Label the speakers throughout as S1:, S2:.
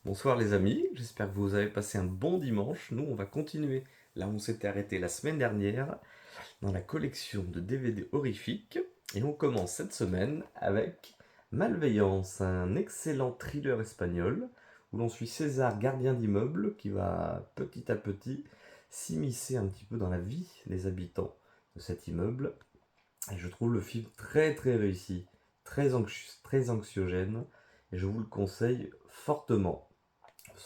S1: Bonsoir les amis, j'espère que vous avez passé un bon dimanche. Nous, on va continuer là où on s'était arrêté la semaine dernière dans la collection de DVD horrifiques. Et on commence cette semaine avec Malveillance, un excellent thriller espagnol où l'on suit César, gardien d'immeuble, qui va petit à petit s'immiscer un petit peu dans la vie des habitants de cet immeuble. Et je trouve le film très très réussi, très anxiogène, et je vous le conseille fortement.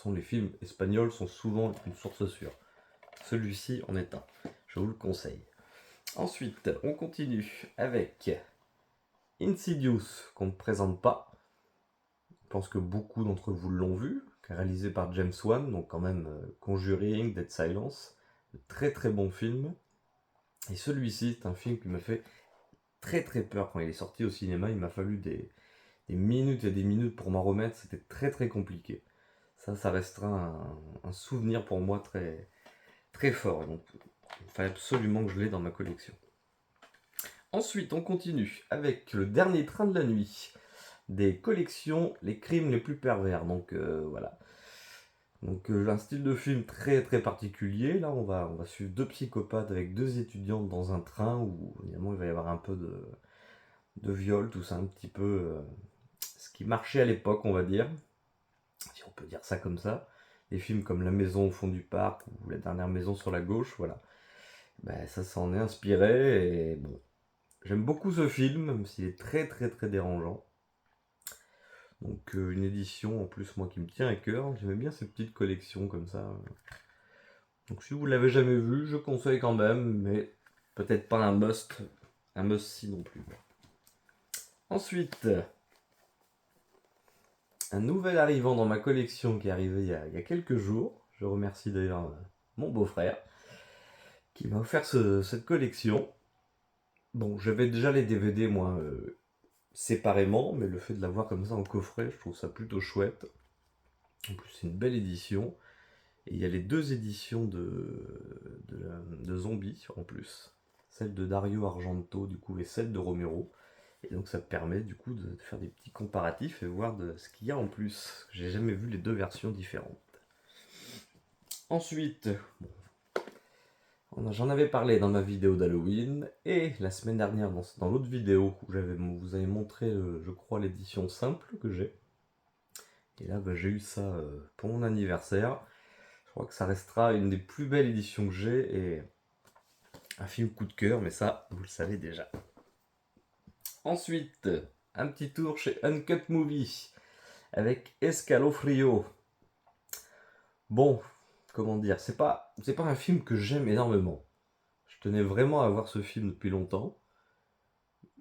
S1: Les films espagnols sont souvent une source sûre. Celui-ci en est un. Je vous le conseille. Ensuite, on continue avec Insidious, qu'on ne présente pas. Je pense que beaucoup d'entre vous l'ont vu, réalisé par James Wan, donc quand même Conjuring, Dead Silence. Très très bon film. Et celui-ci, c'est un film qui me fait très très peur quand il est sorti au cinéma. Il m'a fallu des minutes et des minutes pour m'en remettre. C'était très très compliqué. Ça restera un souvenir pour moi très, très fort. Donc, il fallait absolument que je l'ai dans ma collection. Ensuite, on continue avec le dernier train de la nuit des collections Les crimes les plus pervers. Donc voilà. Donc un style de film très très particulier. Là, on va suivre deux psychopathes avec deux étudiantes dans un train où évidemment il va y avoir un peu de viol, tout ça un petit peu ce qui marchait à l'époque, on va dire. Si on peut dire ça comme ça. Des films comme La maison au fond du parc ou La dernière maison sur la gauche, voilà. Ben, ça s'en est inspiré et bon, j'aime beaucoup ce film, même s'il est très très très dérangeant. Donc une édition en plus moi qui me tient à cœur, j'aimais bien ces petites collections comme ça. Donc si vous l'avez jamais vu, je conseille quand même, mais peut-être pas un must si non plus. Ensuite, un nouvel arrivant dans ma collection qui est arrivé il y a quelques jours. Je remercie d'ailleurs mon beau-frère qui m'a offert cette collection. Bon, j'avais déjà les DVD moi séparément, mais le fait de l'avoir comme ça en coffret, je trouve ça plutôt chouette. En plus, c'est une belle édition. Et il y a les deux éditions de Zombies en plus. Celle de Dario Argento, du coup, et celle de Romero. Et donc, ça permet, du coup, de faire des petits comparatifs et voir ce qu'il y a en plus. J'ai jamais vu les deux versions différentes. Ensuite, j'en avais parlé dans ma vidéo d'Halloween. Et la semaine dernière, dans l'autre vidéo, où vous avez montré, je crois, l'édition simple que j'ai. Et là, bah, j'ai eu ça pour mon anniversaire. Je crois que ça restera une des plus belles éditions que j'ai et un film coup de cœur, mais ça, vous le savez déjà. Ensuite, un petit tour chez Uncut Movie avec Escalofrio. Bon, comment dire, c'est pas un film que j'aime énormément. Je tenais vraiment à voir ce film depuis longtemps.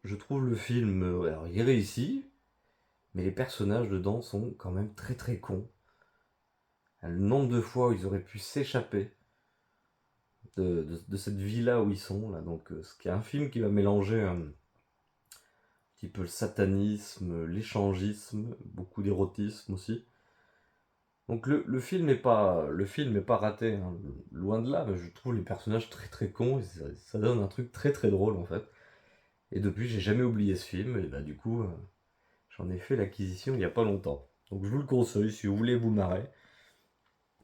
S1: Je trouve le film, alors il est réussi, mais les personnages dedans sont quand même très très cons. Le nombre de fois où ils auraient pu s'échapper de cette vie-là où ils sont, là. Donc, ce qui est un film qui va mélanger un petit peu le satanisme, l'échangisme, beaucoup d'érotisme aussi. Donc le film est pas raté, hein. Loin de là, mais je trouve les personnages très très cons, et ça donne un truc très très drôle en fait. Et depuis, j'ai jamais oublié ce film, et bah du coup, j'en ai fait l'acquisition il y a pas longtemps. Donc je vous le conseille si vous voulez vous marrer,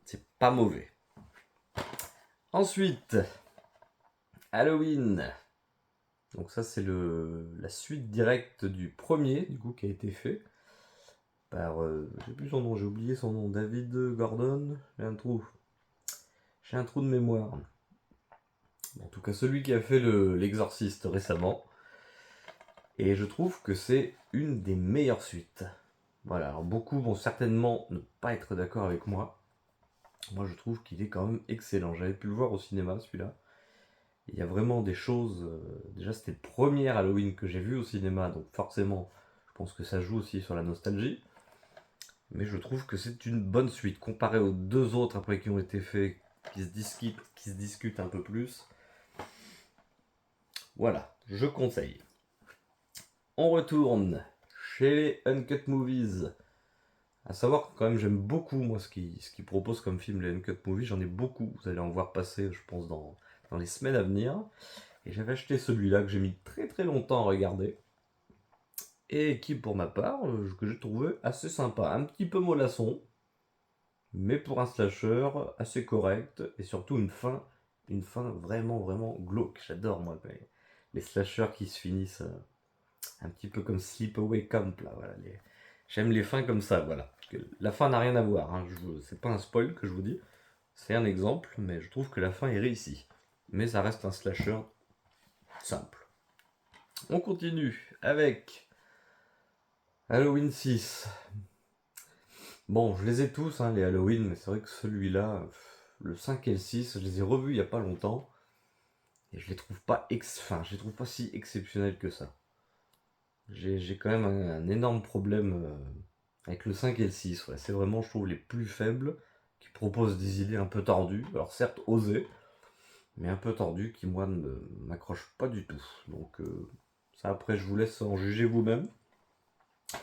S1: c'est pas mauvais. Ensuite, Halloween. Donc ça c'est la suite directe du premier du coup qui a été fait par j'ai plus son nom, j'ai oublié son nom, David Gordon, j'ai un trou de mémoire. En tout cas celui qui a fait l'exorciste récemment. Et je trouve que c'est une des meilleures suites. Voilà, alors beaucoup vont certainement ne pas être d'accord avec moi. Moi je trouve qu'il est quand même excellent. J'avais pu le voir au cinéma celui-là. Il y a vraiment des choses. Déjà c'était le premier Halloween que j'ai vu au cinéma, donc forcément je pense que ça joue aussi sur la nostalgie. Mais je trouve que c'est une bonne suite comparée aux deux autres après qui ont été faits, qui se discutent un peu plus. Voilà, je conseille. On retourne chez les Uncut Movies. À savoir que quand même j'aime beaucoup moi ce qu'ils proposent comme film les Uncut Movies. J'en ai beaucoup, vous allez en voir passer je pense dans les semaines à venir. Et j'avais acheté celui-là que j'ai mis très très longtemps à regarder. Et qui pour ma part, que j'ai trouvé assez sympa. Un petit peu mollasson, mais pour un slasher, assez correct, et surtout une fin vraiment, vraiment glauque. J'adore, moi, les slashers qui se finissent un petit peu comme Sleepaway Camp, là, voilà. J'aime les fins comme ça, voilà. Parce que la fin n'a rien à voir, hein. C'est pas un spoil que je vous dis, c'est un exemple, mais je trouve que la fin est réussie. Mais ça reste un slasher simple. On continue avec Halloween 6. Bon, je les ai tous, hein, les Halloween, mais c'est vrai que celui-là, le 5 et le 6, je les ai revus il n'y a pas longtemps, et je les trouve pas si exceptionnels que ça. J'ai quand même un énorme problème avec le 5 et le 6, ouais. C'est vraiment, je trouve, les plus faibles, qui proposent des idées un peu tordues, alors certes osées, mais un peu tordues, qui moi ne m'accrochent pas du tout. Donc ça après, je vous laisse en juger vous-même.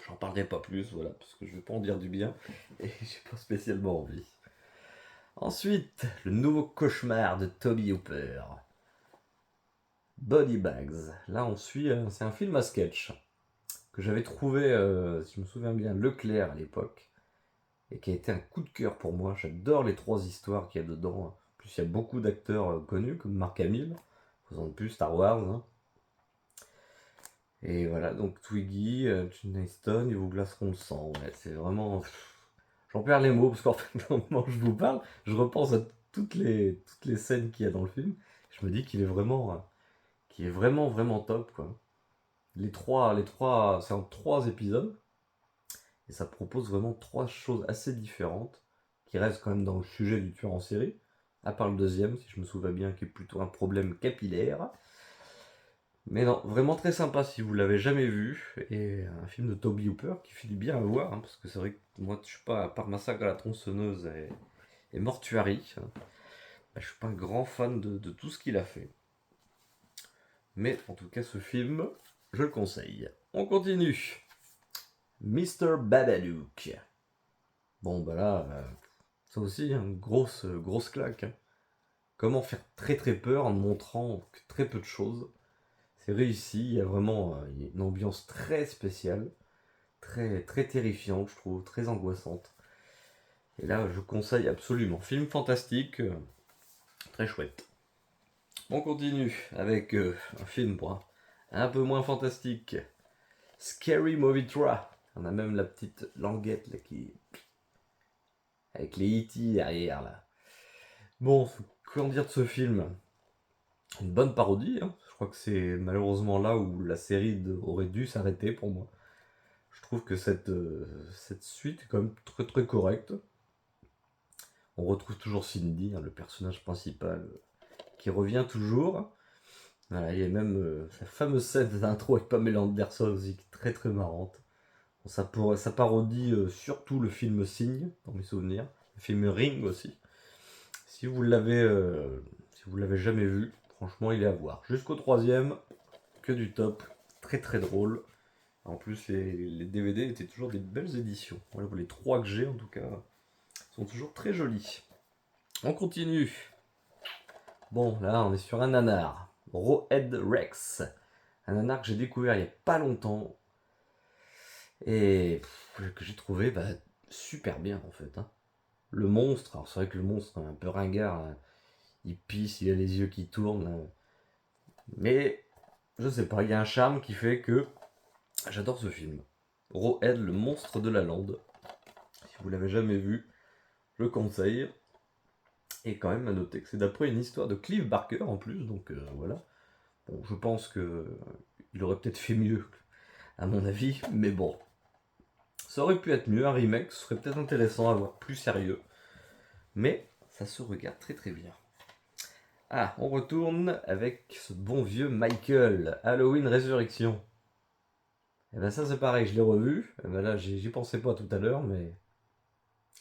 S1: J'en parlerai pas plus, voilà, parce que je vais pas en dire du bien, et j'ai pas spécialement envie. Ensuite, le nouveau cauchemar de Toby Hooper. Body Bags. Là, on suit, c'est un film à sketch que j'avais trouvé, si je me souviens bien, Leclerc à l'époque, et qui a été un coup de cœur pour moi. J'adore les trois histoires qu'il y a dedans. En plus, il y a beaucoup d'acteurs connus, comme Mark Hamill, faisant de plus Star Wars. Hein. Et voilà, donc Twiggy, Gene Heston, ils vous glaceront le sang. Ouais, c'est vraiment. J'en perds les mots, parce qu'en fait, au moment où je vous parle, je repense à toutes les scènes qu'il y a dans le film. Je me dis qu'il est vraiment, vraiment top, quoi. C'est en trois épisodes. Et ça propose vraiment trois choses assez différentes, qui restent quand même dans le sujet du tueur en série, à part le deuxième, si je me souviens bien, qui est plutôt un problème capillaire. Mais non, vraiment très sympa si vous l'avez jamais vu, et un film de Toby Hooper qui fait du bien à voir, hein, parce que c'est vrai que moi je suis pas, à part Massacre à la tronçonneuse et Mortuary, hein, bah, je suis pas un grand fan de tout ce qu'il a fait. Mais en tout cas ce film, je le conseille. On continue. Mr. Babadook. Bon bah là, ça aussi, une grosse claque. Hein. Comment faire très très peur en ne montrant que très peu de choses. C'est réussi, il y a vraiment il y a une ambiance très spéciale, très, très terrifiante, je trouve, très angoissante. Et là, je conseille absolument. Film fantastique, très chouette. On continue avec un film bon, un peu moins fantastique. Scary Movie 3. On a même la petite languette là, qui... avec les E.T. derrière là. Bon, comment dire de ce film? Une bonne parodie, hein. Je crois que c'est malheureusement là où la série aurait dû s'arrêter pour moi. Je trouve que cette suite est quand même très très correcte. On retrouve toujours Cindy, hein, le personnage principal, qui revient toujours. Voilà, il y a même sa fameuse scène d'intro avec Pamela Anderson aussi, qui est très très marrante. Bon, ça parodie surtout le film Signe, dans mes souvenirs. Le film Ring aussi. Si vous l'avez jamais vu, franchement, il est à voir. Jusqu'au troisième, que du top. Très très drôle. En plus, les DVD étaient toujours des belles éditions. Voilà, les trois que j'ai en tout cas sont toujours très jolis. On continue. Bon, là, on est sur un nanar. Rawhead Rex. Un nanar que j'ai découvert il n'y a pas longtemps. Et que j'ai trouvé super bien en fait. Hein. Le monstre, alors c'est vrai que le monstre est un peu ringard. Là. Il pisse, il a les yeux qui tournent. Là. Mais je sais pas, il y a un charme qui fait que j'adore ce film. Rawhead, le monstre de la lande. Si vous l'avez jamais vu, je le conseille. Et quand même à noter que c'est d'après une histoire de Clive Barker en plus, donc voilà. Bon, je pense que il aurait peut-être fait mieux, à mon avis, mais bon. Ça aurait pu être mieux, un remake, ce serait peut-être intéressant à voir, plus sérieux. Mais ça se regarde très très bien. Ah, on retourne avec ce bon vieux Michael, Halloween Résurrection. Et ben ça c'est pareil, je l'ai revu. Et ben là j'y pensais pas tout à l'heure, mais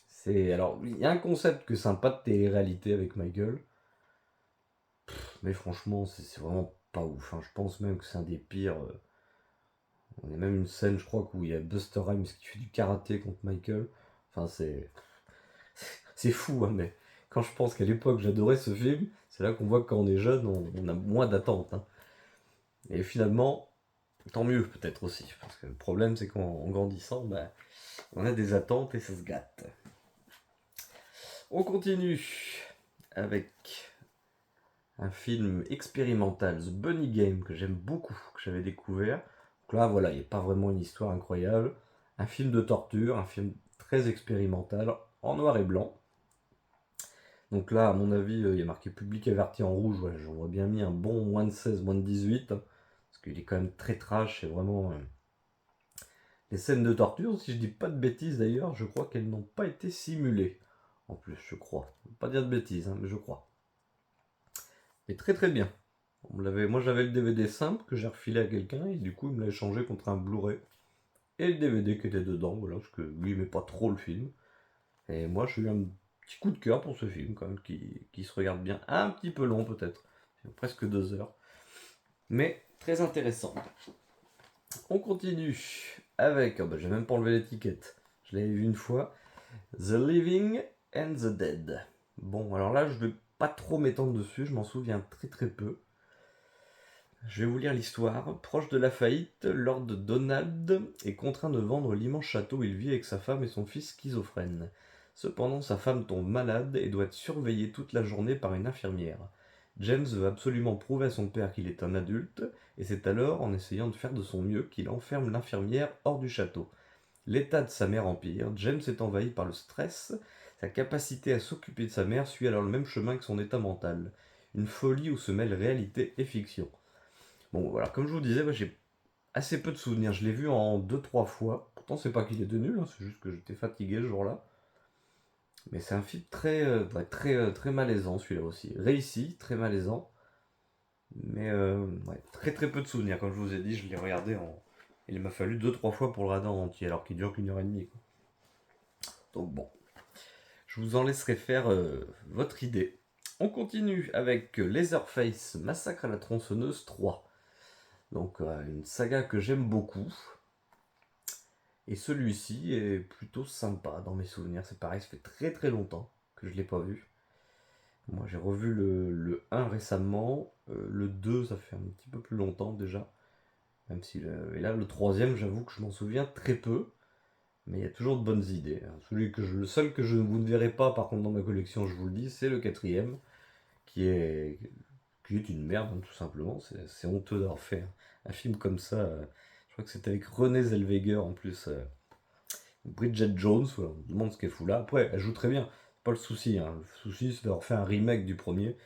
S1: c'est... Alors, il y a un concept que c'est sympa de télé-réalité avec Michael. Mais franchement, c'est vraiment pas ouf. Hein. Je pense même que c'est un des pires. Il y a même une scène, je crois, où il y a Buster Rhymes qui fait du karaté contre Michael. Enfin, c'est fou, hein, mais quand je pense qu'à l'époque j'adorais ce film, c'est là qu'on voit que quand on est jeune, on a moins d'attentes. Hein. Et finalement, tant mieux peut-être aussi. Parce que le problème, c'est qu'en grandissant, on a des attentes et ça se gâte. On continue avec un film expérimental, The Bunny Game, que j'aime beaucoup, que j'avais découvert. Donc là, voilà, il n'y a pas vraiment une histoire incroyable. Un film de torture, un film très expérimental, en noir et blanc. Donc là, à mon avis, il y a marqué public averti en rouge. Ouais, j'aurais bien mis un bon moins de 16, moins de 18. Parce qu'il est quand même très trash. C'est vraiment. Les scènes de torture, si je dis pas de bêtises d'ailleurs, je crois qu'elles n'ont pas été simulées. En plus, je crois. Je ne veux pas dire de bêtises, hein, mais je crois. Et très très bien. Moi j'avais le DVD simple que j'ai refilé à quelqu'un et du coup il me l'a échangé contre un Blu-ray. Et le DVD qui était dedans, voilà, parce que lui il aimait pas trop le film. Et moi j'ai eu un petit coup de cœur pour ce film quand même, qui se regarde bien. Un petit peu long peut-être, presque 2 heures. Mais très intéressant. On continue avec, oh bah, j'ai même pas enlevé l'étiquette, je l'avais vu une fois, The Living and the Dead. Bon alors là je vais pas trop m'étendre dessus, je m'en souviens très très peu. Je vais vous lire l'histoire. Proche de la faillite, Lord Donald est contraint de vendre l'immense château où il vit avec sa femme et son fils schizophrène. Cependant, sa femme tombe malade et doit être surveillée toute la journée par une infirmière. James veut absolument prouver à son père qu'il est un adulte, et c'est alors, en essayant de faire de son mieux, qu'il enferme l'infirmière hors du château. L'état de sa mère empire, James est envahi par le stress, sa capacité à s'occuper de sa mère suit alors le même chemin que son état mental. Une folie où se mêlent réalité et fiction. Bon, voilà, comme je vous disais, moi, j'ai assez peu de souvenirs. Je l'ai vu en 2-3 fois. Pourtant, c'est pas qu'il était nul, hein, c'est juste que j'étais fatigué ce jour-là. Mais c'est un film très malaisant, celui-là aussi. Réussi, très malaisant. Mais ouais, très très peu de souvenirs. Comme je vous ai dit, je l'ai regardé en. Il m'a fallu 2-3 fois pour le regarder en entier, alors qu'il dure qu'1 heure et demie, quoi. Donc bon, je vous en laisserai faire votre idée. On continue avec Leatherface, Massacre à la tronçonneuse 3. Donc une saga que j'aime beaucoup. Et celui-ci est plutôt sympa dans mes souvenirs. C'est pareil, ça fait très très longtemps que je ne l'ai pas vu. Moi j'ai revu le 1 récemment. Le 2 ça fait un petit peu plus longtemps déjà. Même si et là le troisième j'avoue que je m'en souviens très peu. Mais il y a toujours de bonnes idées, hein. Le seul que vous ne verrez pas par contre dans ma collection, je vous le dis, c'est le quatrième. Qui est, qui est une merde, hein, tout simplement. C'est honteux d'avoir fait un film comme ça. Je crois que c'était avec Renée Zellweger en plus. Bridget Jones, voilà, on se demande ce qu'elle fout là. Après, elle joue très bien, c'est pas le souci, hein. Le souci, c'est d'avoir fait un remake du premier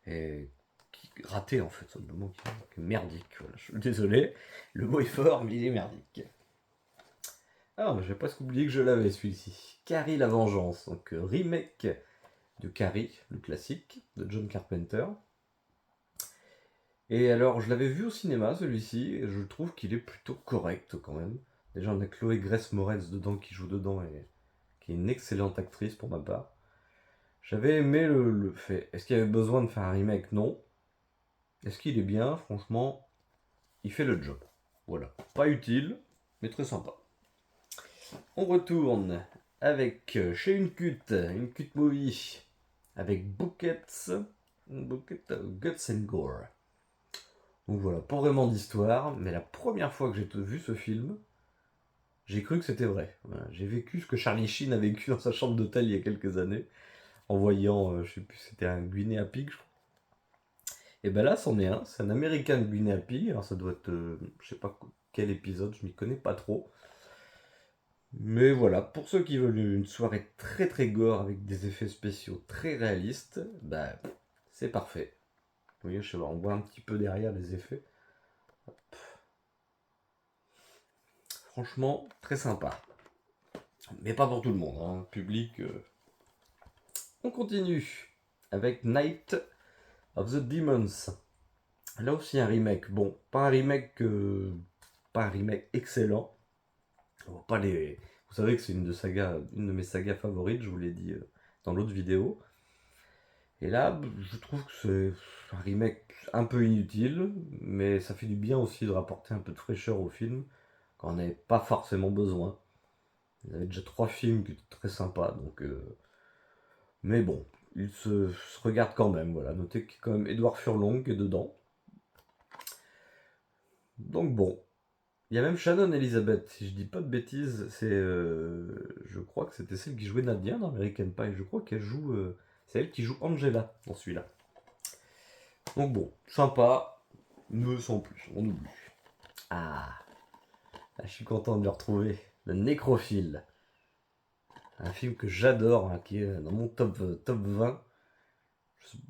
S1: et qui raté en fait, simplement, qui est merdique. Voilà. Je suis désolé, le mot est fort, mais il est merdique. Alors, j'ai presque oublié que je l'avais celui-ci. Carrie la Vengeance, donc remake de Carrie, le classique de John Carpenter. Et alors, je l'avais vu au cinéma celui-ci, et je trouve qu'il est plutôt correct quand même. Déjà, on a Chloé Grace Moretz dedans qui joue dedans et qui est une excellente actrice pour ma part. J'avais aimé le fait. Est-ce qu'il y avait besoin de faire un remake? Non. Est-ce qu'il est bien? Franchement, il fait le job. Voilà. Pas utile, mais très sympa. On retourne avec chez une cut movie, avec Bucket Guts and Gore. Donc voilà, pas vraiment d'histoire, mais la première fois que j'ai vu ce film, j'ai cru que c'était vrai. Voilà, j'ai vécu ce que Charlie Sheen a vécu dans sa chambre d'hôtel il y a quelques années, en voyant, je sais plus, c'était un Guinea Pig, je crois. Et ben là, c'en est un, c'est un American Guinea Pig, alors ça doit être, je sais pas quel épisode, je m'y connais pas trop. Mais voilà, pour ceux qui veulent une soirée très très gore avec des effets spéciaux très réalistes, bah c'est parfait. Vous voyez, je sais pas, on voit un petit peu derrière les effets. Franchement, très sympa. Mais pas pour tout le monde, hein. Public. On continue avec Night of the Demons. Là aussi un remake. Bon, pas un remake excellent. Bon, pas les. Vous savez que c'est une de mes sagas favorites. Je vous l'ai dit dans l'autre vidéo. Et là, je trouve que c'est un remake un peu inutile, mais ça fait du bien aussi de rapporter un peu de fraîcheur au film quand on n'avait pas forcément besoin. Il y avait déjà 3 films qui étaient très sympas, donc. Mais bon, il se regarde quand même. Voilà, notez qu'il y a quand même Édouard Furlong qui est dedans. Donc bon, Il y a même Shannon Elizabeth, si je dis pas de bêtises, je crois que c'était celle qui jouait Nadia dans American Pie. Je crois qu'elle joue. C'est elle qui joue Angela dans celui-là. Donc bon, sympa, me sans plus, on oublie. Ah, là, je suis content de le retrouver. Le Nécrophile. Un film que j'adore, hein, qui est dans mon top 20.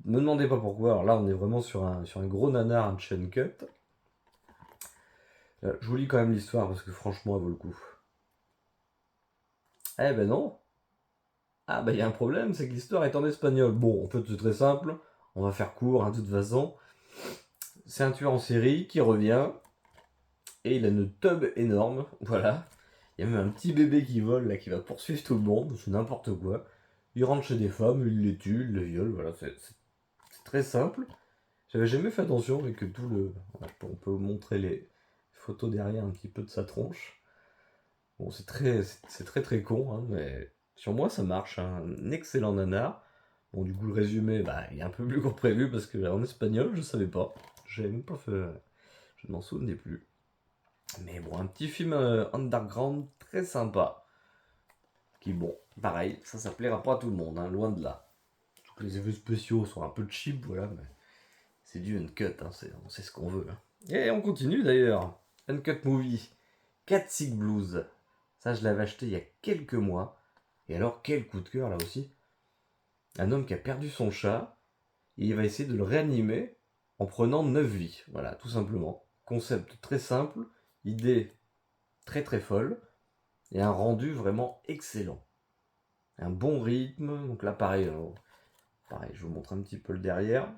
S1: Me demandez pas pourquoi, alors là on est vraiment sur un gros nanar, un chain cut. Je vous lis quand même l'histoire parce que franchement elle vaut le coup. Eh ben non. Ah bah il y a un problème, c'est que l'histoire est en espagnol. Bon, en fait c'est très simple, on va faire court, hein, de toute façon. C'est un tueur en série qui revient et il a une tub énorme, voilà. Il y a même un petit bébé qui vole là, qui va poursuivre tout le monde, c'est n'importe quoi. Il rentre chez des femmes, il les tue, il les viole, voilà, c'est très simple. J'avais jamais fait attention avec tout le... Voilà, on peut vous montrer les photos derrière un petit peu de sa tronche. Bon, c'est très très con, hein, mais sur moi ça marche, hein. Un excellent nanar. Bon, du coup, le résumé, bah, il est un peu plus court prévu parce que en espagnol, je savais pas. J'avais même pas fait. Je ne m'en souvenais plus. Mais bon, un petit film underground très sympa. Qui, bon, pareil, ça plaira pas à tout le monde, hein, loin de là. Tous les effets spéciaux sont un peu cheap, voilà, mais c'est du uncut, hein, on sait ce qu'on veut, hein. Et on continue d'ailleurs. Uncut Movie. Cat Sick Blues. Ça, je l'avais acheté il y a quelques mois. Et alors, quel coup de cœur là aussi. Un homme qui a perdu son chat. Et il va essayer de le réanimer en prenant 9 vies. Voilà, tout simplement. Concept très simple. Idée très très folle. Et un rendu vraiment excellent. Un bon rythme. Donc là, pareil, pareil, je vous montre un petit peu le derrière.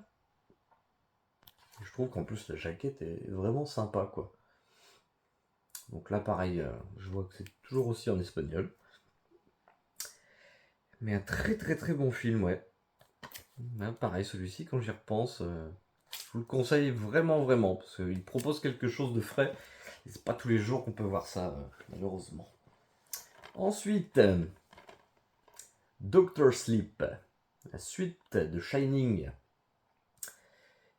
S1: Je trouve qu'en plus la jaquette est vraiment sympa, quoi. Donc là, pareil, je vois que c'est toujours aussi en espagnol. Mais un très très très bon film, ouais. Ben, pareil, celui-ci, quand j'y repense, je vous le conseille vraiment vraiment, parce qu'il propose quelque chose de frais. Et c'est pas tous les jours qu'on peut voir ça, malheureusement. Ensuite, Doctor Sleep, la suite de Shining.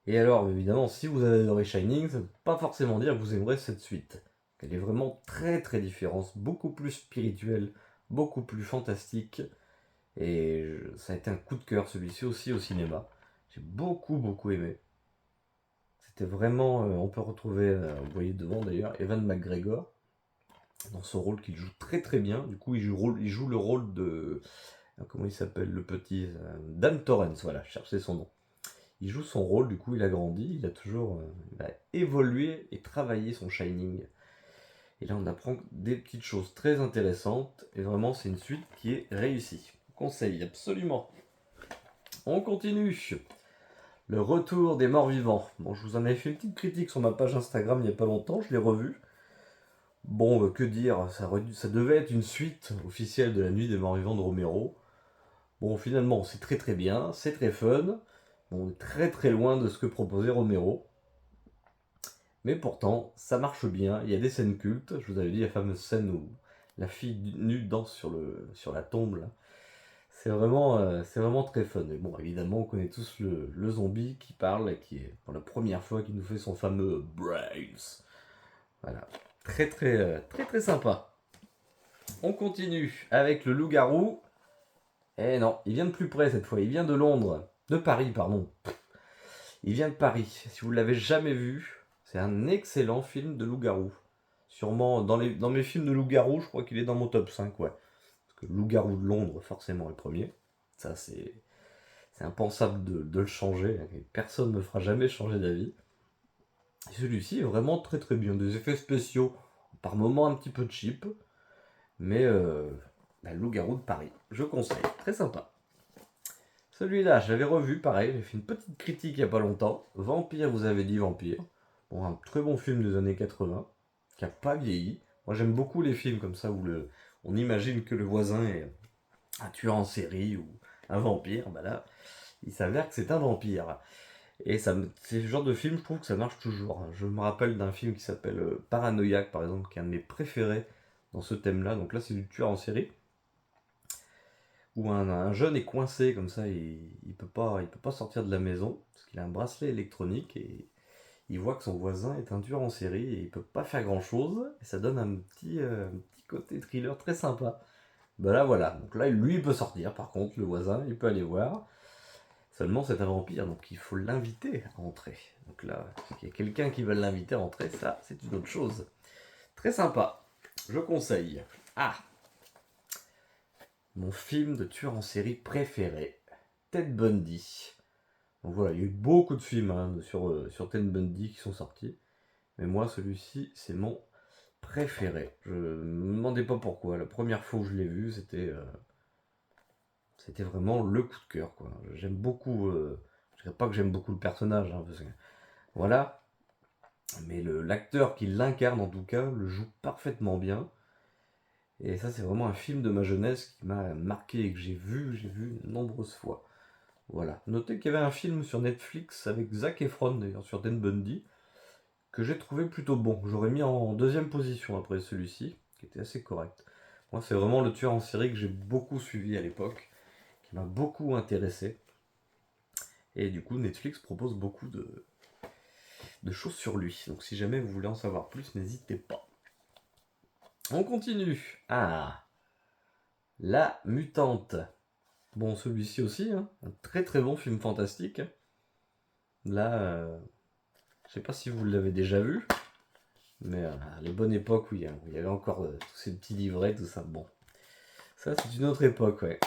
S1: Et alors, évidemment, si vous avez adoré Shining, ça ne veut pas forcément dire que vous aimerez cette suite. Elle est vraiment très très différente, beaucoup plus spirituelle, beaucoup plus fantastique. Et ça a été un coup de cœur celui-ci aussi au cinéma. J'ai beaucoup beaucoup aimé. C'était vraiment, on peut retrouver, vous voyez devant d'ailleurs, Evan McGregor, dans son rôle qu'il joue très très bien. Du coup, il joue le rôle de, comment il s'appelle le petit, Dan Torrance, voilà, je cherchais son nom. Il joue son rôle, du coup il a grandi, il a toujours il a évolué et travaillé son Shining. Et là on apprend des petites choses très intéressantes, et vraiment c'est une suite qui est réussie. Conseil, absolument. On continue. Le retour des morts vivants. Bon, je vous en avais fait une petite critique sur ma page Instagram il n'y a pas longtemps, je l'ai revu. Bon, que dire, ça devait être une suite officielle de la nuit des morts vivants de Romero. Bon, finalement, c'est très très bien, c'est très fun. On est très très loin de ce que proposait Romero. Mais pourtant, ça marche bien. Il y a des scènes cultes. Je vous avais dit la fameuse scène où la fille nue danse sur la tombe, là. C'est vraiment très fun. Et bon, évidemment, on connaît tous le zombie qui parle et qui est pour la première fois qui nous fait son fameux Brains. Voilà. Très très très très sympa. On continue avec le loup-garou. Eh non, il vient de plus près cette fois. Il vient de Londres. De Paris, pardon. Il vient de Paris. Si vous ne l'avez jamais vu, c'est un excellent film de loup-garou. Sûrement, dans mes films de loup-garou, je crois qu'il est dans mon top 5, ouais. Parce que loup-garou de Londres, forcément, est le premier. Ça, c'est impensable de le changer. Personne ne me fera jamais changer d'avis. Et celui-ci est vraiment très très bien. Des effets spéciaux, par moments un petit peu cheap. Mais loup-garou de Paris, je conseille. Très sympa. Celui-là, je l'avais revu, pareil, j'ai fait une petite critique il n'y a pas longtemps. Vampire, vous avez dit Vampire. Bon, un très bon film des années 80, qui a pas vieilli. Moi j'aime beaucoup les films comme ça où on imagine que le voisin est un tueur en série ou un vampire. Bah là, il s'avère que c'est un vampire. Et c'est le genre de film, je trouve que ça marche toujours. Je me rappelle d'un film qui s'appelle Paranoïaque, par exemple, qui est un de mes préférés dans ce thème-là. Donc là, c'est du tueur en série où un jeune est coincé comme ça, il peut pas sortir de la maison parce qu'il a un bracelet électronique et il voit que son voisin est un tueur en série et il peut pas faire grand chose, et ça donne un petit côté thriller très sympa. Ben là voilà, donc là lui il peut sortir, par contre le voisin il peut aller voir, seulement c'est un vampire donc il faut l'inviter à entrer. Donc là, s'il y a quelqu'un qui veut l'inviter à entrer, ça c'est une autre chose. Très sympa, je conseille. Ah, mon film de tueur en série préféré, Ted Bundy. Donc voilà, il y a eu beaucoup de films sur Ted Bundy qui sont sortis. Mais moi, celui-ci, c'est mon préféré. Je me demandais pas pourquoi. La première fois où je l'ai vu, c'était vraiment le coup de cœur, quoi. J'aime beaucoup. Je dirais pas que j'aime beaucoup le personnage, hein, parce que, voilà. Mais l'acteur qui l'incarne, en tout cas, le joue parfaitement bien. Et ça, c'est vraiment un film de ma jeunesse qui m'a marqué et que j'ai vu de nombreuses fois. Voilà. Notez qu'il y avait un film sur Netflix avec Zac Efron, d'ailleurs, sur Ted Bundy, que j'ai trouvé plutôt bon. J'aurais mis en deuxième position après celui-ci, qui était assez correct. Moi, c'est vraiment le tueur en série que j'ai beaucoup suivi à l'époque, qui m'a beaucoup intéressé. Et du coup, Netflix propose beaucoup de choses sur lui. Donc si jamais vous voulez en savoir plus, n'hésitez pas. On continue. Ah, La Mutante. Bon, celui-ci aussi, hein, un très très bon film fantastique. Là, je sais pas si vous l'avez déjà vu, mais à les bonnes époques où il y avait encore tous ces petits livrets, tout ça. Bon, ça c'est une autre époque, ouais.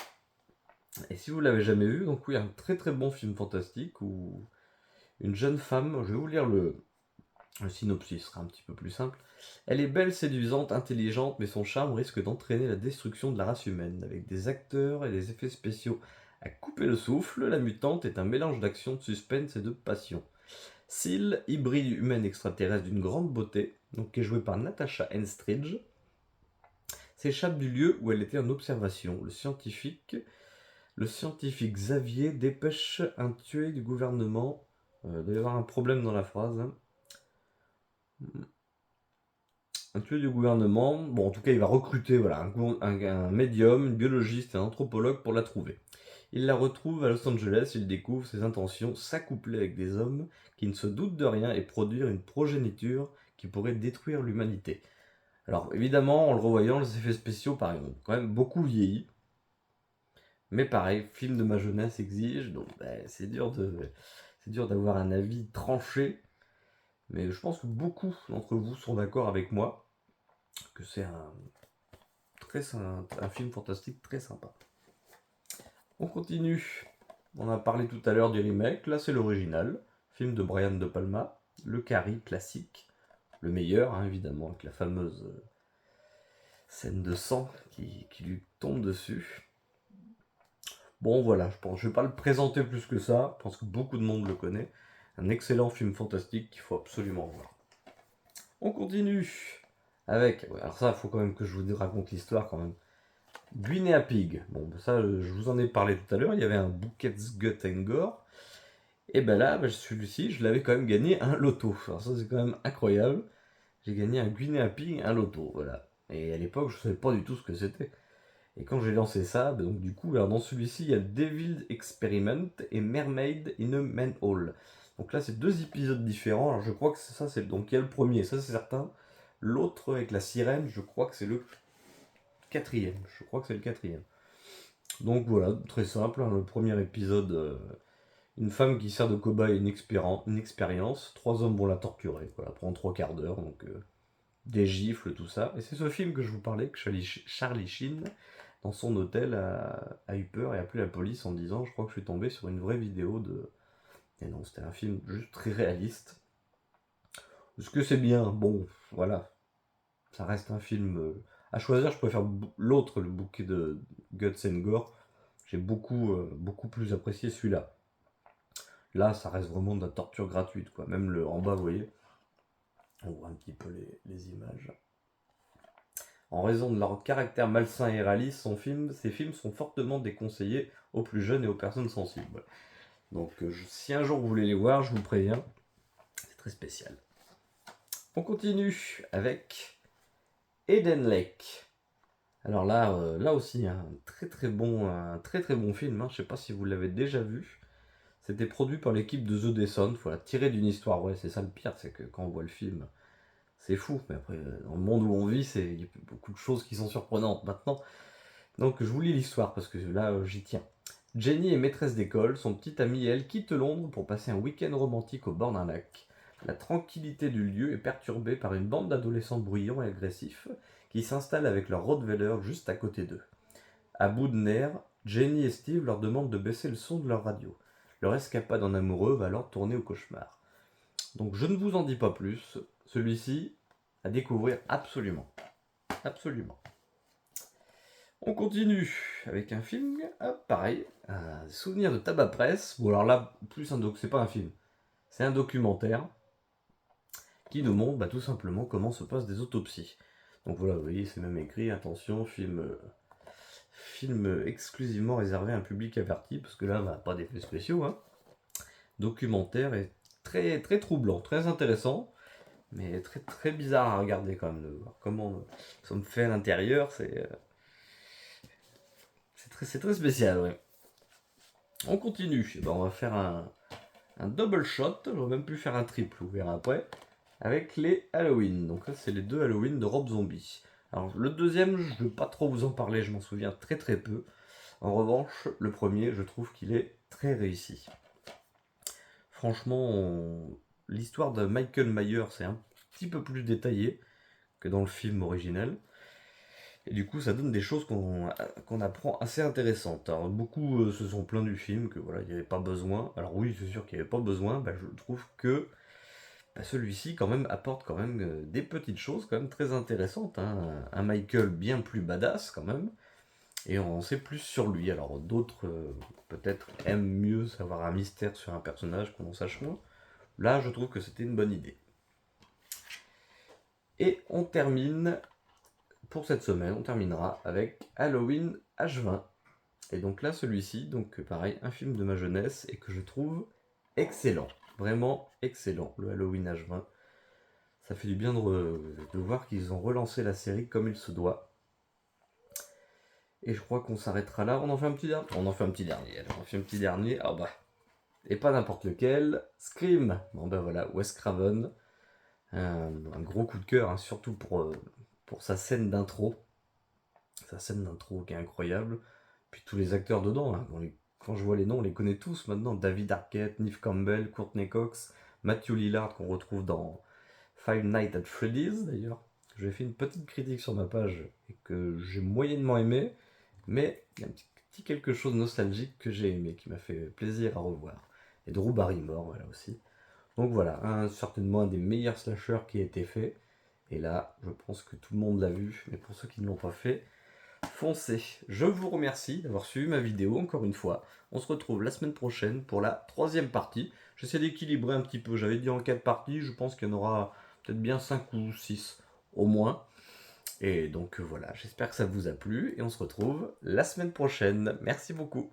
S1: Et si vous l'avez jamais vu, donc oui, un très très bon film fantastique où une jeune femme, je vais vous lire le synopsis, ce sera un petit peu plus simple. Elle est belle, séduisante, intelligente, mais son charme risque d'entraîner la destruction de la race humaine. Avec des acteurs et des effets spéciaux à couper le souffle, la mutante est un mélange d'action, de suspense et de passion. Seal, hybride humaine extraterrestre d'une grande beauté, donc qui est jouée par Natasha Henstridge, s'échappe du lieu où elle était en observation. Le scientifique Xavier dépêche un tué du gouvernement. Il doit y avoir un problème dans la phrase, hein. Un tué du gouvernement. Bon, en tout cas, il va recruter voilà, un médium, une biologiste et un anthropologue pour la trouver. Il la retrouve à Los Angeles, il découvre ses intentions s'accoupler avec des hommes qui ne se doutent de rien et produire une progéniture qui pourrait détruire l'humanité. Alors évidemment, en le revoyant, les effets spéciaux, pareil, ont quand même beaucoup vieilli. Mais pareil, film de ma jeunesse exige, donc c'est dur d'avoir un avis tranché. Mais je pense que beaucoup d'entre vous sont d'accord avec moi que c'est un film fantastique très sympa. On continue. On a parlé tout à l'heure du remake, là c'est l'original. Film de Brian De Palma, le Carrie classique. Le meilleur, hein, évidemment, avec la fameuse scène de sang qui lui tombe dessus. Bon voilà, je vais pas le présenter plus que ça, je pense que beaucoup de monde le connaît. Un excellent film fantastique qu'il faut absolument voir. On continue avec, ouais, alors ça, il faut quand même que je vous raconte l'histoire quand même. Guinea Pig. Bon, ça, je vous en ai parlé tout à l'heure. Il y avait un Bouquet's Gut and Gore. Et ben là, celui-ci, je l'avais quand même gagné un loto. Alors ça, c'est quand même incroyable. J'ai gagné un Guinea Pig, un loto, voilà. Et à l'époque, je savais pas du tout ce que c'était. Et quand j'ai lancé ça, donc du coup, alors dans celui-ci, il y a Devil Experiment et Mermaid in a Manhole. Donc là, c'est deux épisodes différents. Alors je crois que ça, c'est donc il y a le premier, ça c'est certain. L'autre avec la sirène, je crois que c'est le quatrième. Je crois que c'est le quatrième. Donc voilà, très simple. Hein, le premier épisode, une femme qui sert de cobaye à une expérience. Trois hommes vont la torturer. Voilà, prend 3 quarts d'heure. Donc des gifles, tout ça. Et c'est ce film que je vous parlais, que Charlie Sheen, dans son hôtel, a eu peur et a appelé la police en disant: je crois que je suis tombé sur une vraie vidéo de. Et non, c'était un film juste très réaliste. Est-ce que c'est bien? Bon, voilà. Ça reste un film. À choisir, je préfère l'autre, le bouquet de Guts and Gore. J'ai beaucoup plus apprécié celui-là. Là, ça reste vraiment de la torture gratuite, quoi. Même en bas, vous voyez, on voit un petit peu les images. En raison de leur caractère malsain et réaliste, ces films sont fortement déconseillés aux plus jeunes et aux personnes sensibles. Donc si un jour vous voulez les voir, je vous préviens, c'est très spécial. On continue avec Eden Lake. Alors là aussi, un très très bon film, hein. Je ne sais pas si vous l'avez déjà vu. C'était produit par l'équipe de The Descent, voilà, tiré d'une histoire. Ouais, c'est ça le pire, c'est que quand on voit le film, c'est fou. Mais après, dans le monde où on vit, il y a beaucoup de choses qui sont surprenantes maintenant. Donc je vous lis l'histoire parce que là, j'y tiens. Jenny est maîtresse d'école, son petit ami et elle quittent Londres pour passer un week-end romantique au bord d'un lac. La tranquillité du lieu est perturbée par une bande d'adolescents bruyants et agressifs qui s'installent avec leur Rottweiler juste à côté d'eux. À bout de nerfs, Jenny et Steve leur demandent de baisser le son de leur radio. Leur escapade en amoureux va alors tourner au cauchemar. Donc je ne vous en dis pas plus, celui-ci à découvrir absolument. Absolument. On continue avec un film, pareil, un souvenir de tabac presse. Bon alors là, c'est pas un film, c'est un documentaire qui nous montre tout simplement comment se passent des autopsies. Donc voilà, vous voyez, c'est même écrit, attention, film exclusivement réservé à un public averti, parce que là, pas d'effets spéciaux. Hein. Documentaire est très, très troublant, très intéressant, mais très, très bizarre à regarder quand même, de voir comment nous sommes faits à l'intérieur, c'est très spécial, ouais. On continue, on va faire un double shot, j'aurais même pu faire un triple, vous verrez après, avec les Halloween. Donc là, c'est les 2 Halloween de Rob Zombie. Alors le deuxième, je ne veux pas trop vous en parler, je m'en souviens très très peu. En revanche, le premier, je trouve qu'il est très réussi. Franchement, l'histoire de Michael Myers est un petit peu plus détaillée que dans le film original. Et du coup, ça donne des choses qu'on apprend assez intéressantes. Alors, beaucoup se sont plaints du film, que voilà, il n'y avait pas besoin. Alors oui, c'est sûr qu'il n'y avait pas besoin. Je trouve que celui-ci, quand même, apporte quand même des petites choses quand même très intéressantes. Hein. Un Michael bien plus badass, quand même. Et on en sait plus sur lui. Alors d'autres, peut-être, aiment mieux savoir un mystère sur un personnage qu'on en sache moins. Là, je trouve que c'était une bonne idée. Et on termine, pour cette semaine, on terminera avec Halloween H20. Et donc là, celui-ci, donc pareil, un film de ma jeunesse et que je trouve excellent. Vraiment excellent, le Halloween H20. Ça fait du bien de voir qu'ils ont relancé la série comme il se doit. Et je crois qu'on s'arrêtera là. On en fait un petit dernier. On en fait un petit dernier. Alors, on fait un petit dernier. Ah bah. Et pas n'importe lequel. Scream. Bon bah voilà. Wes Craven. Un gros coup de cœur, hein, surtout pour sa scène d'intro. Sa scène d'intro qui est incroyable. Puis tous les acteurs dedans. Hein, quand je vois les noms, on les connaît tous maintenant. David Arquette, Neve Campbell, Courtney Cox, Matthew Lillard qu'on retrouve dans Five Nights at Freddy's d'ailleurs. J'ai fait une petite critique sur ma page et que j'ai moyennement aimé. Mais il y a un petit quelque chose de nostalgique que j'ai aimé, qui m'a fait plaisir à revoir. Et Drew Barrymore, voilà aussi. Donc voilà, certainement un des meilleurs slashers qui a été fait. Et là, je pense que tout le monde l'a vu, mais pour ceux qui ne l'ont pas fait, foncez. Je vous remercie d'avoir suivi ma vidéo encore une fois. On se retrouve la semaine prochaine pour la 3e partie. J'essaie d'équilibrer un petit peu. J'avais dit en 4 parties, je pense qu'il y en aura peut-être bien 5 ou 6 au moins. Et donc voilà, j'espère que ça vous a plu et on se retrouve la semaine prochaine. Merci beaucoup.